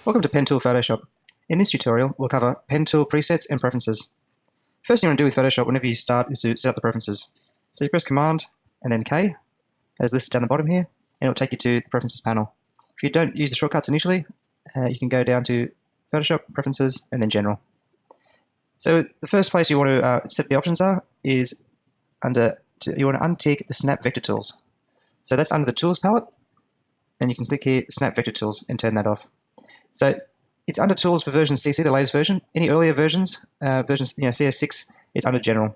Welcome to Pen Tool Photoshop. In this tutorial, we'll cover Pen Tool presets and preferences. First thing you want to do with Photoshop whenever you start is to set up the preferences. So you press Command and then K, as listed down the bottom here, and it'll take you to the Preferences panel. If you don't use the shortcuts initially, you can go down to Photoshop, Preferences, and then General. So the first place you want to set the options is you want to untick the Snap Vector Tools. So that's under the Tools palette, and you can click here, Snap Vector Tools, and turn that off. So it's under Tools for version CC, the latest version. Any earlier versions, CS6, it's under General,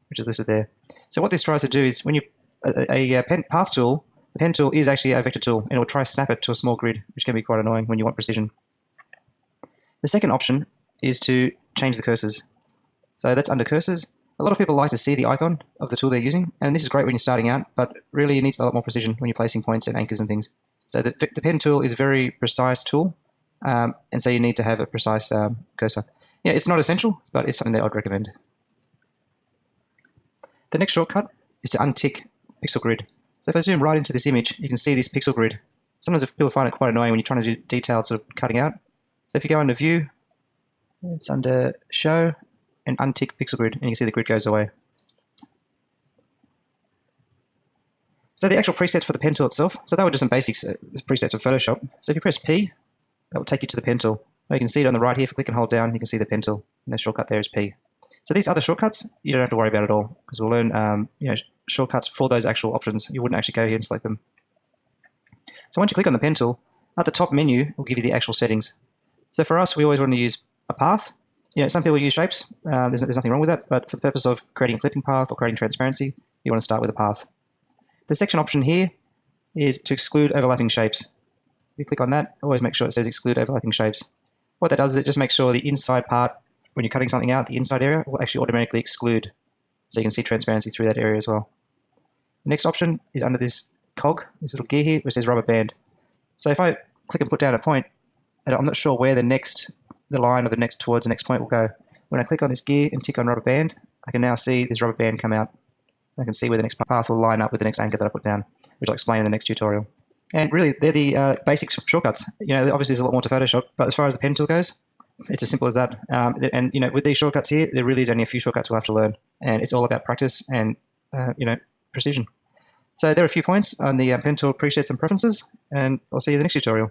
which is listed there. So what this tries to do is when you path tool, the pen tool is actually a vector tool, and it will try to snap it to a small grid, which can be quite annoying when you want precision. The second option is to change the cursors. So that's under Cursors. A lot of people like to see the icon of the tool they're using, and this is great when you're starting out, but really you need a lot more precision when you're placing points and anchors and things. So the pen tool is a very precise tool, and so you need to have a precise cursor. Yeah, it's not essential, but it's something that I'd recommend. The next shortcut is to untick Pixel Grid. So if I zoom right into this image, you can see this pixel grid. Sometimes people find it quite annoying when you're trying to do detailed sort of cutting out. So if you go under View, it's under Show, and untick Pixel Grid, and you can see the grid goes away. So the actual presets for the pen tool itself, so that were just some basics presets of Photoshop. So if you press P, that will take you to the pen tool. You can see it on the right here. If you click and hold down, you can see the pen tool, and the shortcut there is P. So these other shortcuts, you don't have to worry about at all, because we'll learn shortcuts for those actual options. You wouldn't actually go here and select them. So once you click on the pen tool, at the top menu will give you the actual settings. So for us, we always want to use a path. Some people use shapes. There's nothing wrong with that, but for the purpose of creating a flipping path or creating transparency, you want to start with a path. The section option here is to exclude overlapping shapes. If you click on that, always make sure it says exclude overlapping shapes. What that does is it just makes sure the inside part, when you're cutting something out, the inside area will actually automatically exclude, so you can see transparency through that area as well. The next option is under this cog, this little gear here, which says Rubberband. So if I click and put down a point, and I'm not sure where the line of the next towards the next point will go. When I click on this gear and tick on Rubberband, I can now see this Rubberband come out. I can see where the next path will line up with the next anchor that I put down, which I'll explain in the next tutorial. And really, they're the basic shortcuts. Obviously there's a lot more to Photoshop, but as far as the pen tool goes, it's as simple as that. And with these shortcuts here, there really is only a few shortcuts we'll have to learn, and it's all about practice and precision. So there are a few points on the pen tool presets and preferences, and I'll see you in the next tutorial.